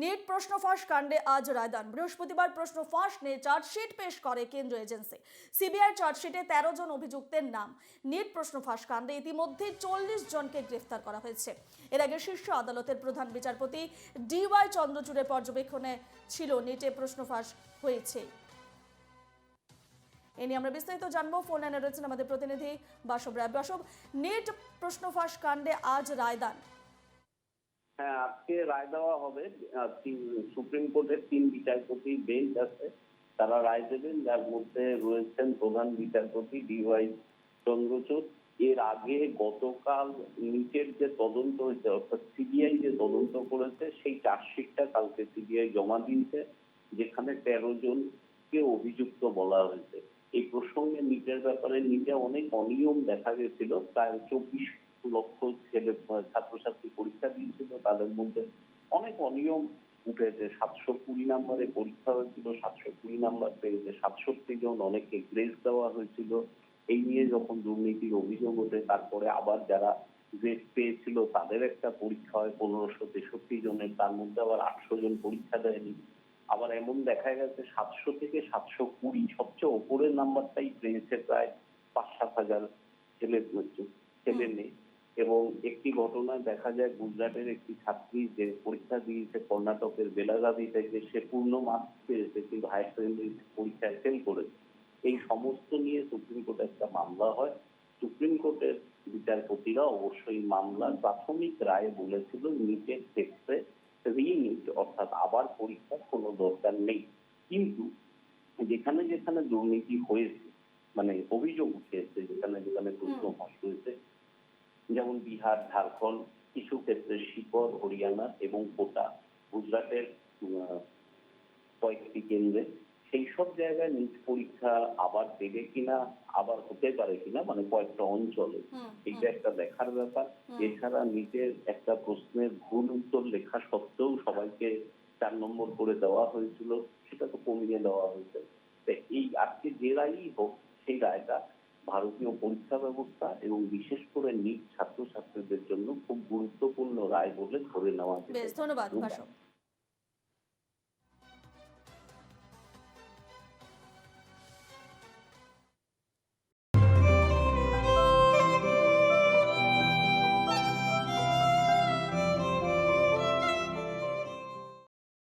NEET প্রশ্ন ফাঁস কাণ্ডে আজ রায়দান। বৃহস্পতিবার প্রশ্ন ফাঁস নিয়ে চার্জশিট পেশ করে কেন্দ্রীয় এজেন্সি। সিবিআই চার্জশিটে 13 জন অভিযুক্তের নাম। নিট প্রশ্ন ফাঁস কাণ্ডে ইতিমধ্যে 40 জনকে গ্রেফতার করা হয়েছে। এর আগে শীর্ষ আদালতের প্রধান বিচারপতি ডিওয়াই চন্দ্রচূড়ের পর্যবেক্ষণে ছিল নিটে প্রশ্ন ফাঁস হয়েছে। এ নিয়ে আমরা বিস্তারিত জানবো। ফোন লাইনে রয়েছেন আমাদের প্রতিনিধি বাসব রায়। বাসব, নিট প্রশ্ন ফাঁস কাণ্ডে আজ রায়দান। হ্যাঁ, আজকে রায় দেওয়া হবে। সুপ্রিম কোর্টের 3 বিচারপতি বেঞ্চ আছে, তারা রায় দেবেন, যার মধ্যে রয়েছেন প্রধান বিচারপতি ডিওয়াই চন্দ্রচূড়। এর আগে গতকাল নিটের যে তদন্ত হয়েছে, অর্থাৎ সিবিআই যে তদন্ত করেছে, সেই চার্জশিটটা কালকে সিবিআই জমা দিয়েছে, যেখানে 13 জনকে অভিযুক্ত বলা হয়েছে। এই প্রসঙ্গে নিটের ব্যাপারে নিটে অনেক অনিয়ম দেখা গেছিল। প্রায় 24 লক্ষ ছেলে ছাত্রছাত্রী পরীক্ষা দিয়েছিল, তাদের মধ্যে অনেক অনিয়ম উঠেছে। 720 নম্বরে পরীক্ষা হয়েছিল, 720 নাম্বার পেয়েছে 67 জন, অনেককে গ্রেস দেওয়া হয়েছিল। এই নিয়ে যখন দুর্নীতির অভিযোগ ওঠে, তারপরে আবার যারা গ্রেস পেয়েছিল তাদের একটা পরীক্ষা হয় 1563 জনের, তার মধ্যে আবার 800 জন পরীক্ষা দেয়নি। আবার এমন দেখা গেছে 700 থেকে 720 সবচেয়ে ওপরের নাম্বারটাই পেয়েছে প্রায় 5-7 হাজার ছেলে মেয়ে। এবং একটি ঘটনায় দেখা যায় গুজরাটের একটি ছাত্রী যে পরীক্ষা দিয়েছে কর্ণাটকের বেলাগাভি থেকে, সে পূর্ণ মার্কস পেয়েছে কিন্তু হায়ার সেকেন্ডারি পরীক্ষায় ফেল করেছে। এই সমস্ত নিয়ে সুপ্রিম কোর্টে একটা মামলা হয়। সুপ্রিম কোর্টের বিচারপতিরা অবশ্যই মামলার প্রাথমিক রায়ে বলেছিল নিটের ক্ষেত্রে রিনিট অর্থাৎ আবার পরীক্ষার কোনো দরকার নেই। কিন্তু যেখানে যেখানে দুর্নীতি হয়েছে, মানে অভিযোগ উঠেছে, যেখানে যেখানে প্রশ্ন ফাঁস হয়েছে, যেমন বিহার, ঝাড়খণ্ড, কিছু ক্ষেত্রে শিকর, হরিয়ানা এবং কোটা, গুজরাটের কয়েকটি কেন্দ্রে, সেই সব জায়গায় নিট পরীক্ষা আবার দেবে কিনা, আবার হতে পারে কিনা, মানে কয়েকটা অঞ্চলে, এটা একটা দেখার ব্যাপার। এছাড়া নিটের একটা প্রশ্নের ভুল উত্তর লেখা সত্ত্বেও সবাইকে 4 নম্বর করে দেওয়া হয়েছিল, সেটা তো কমিয়ে দেওয়া হয়েছে। এই আজকে যে রায়ই হোক, সেই রায়টা ভারতীয় পরীক্ষা ব্যবস্থা এবং বিশেষ করে নিট ছাত্রছাত্রীদের জন্য খুব গুরুত্বপূর্ণ রায় বলে ধরে নেওয়া বেশ, যেতে ধন্যবাদ পারে। বাসব।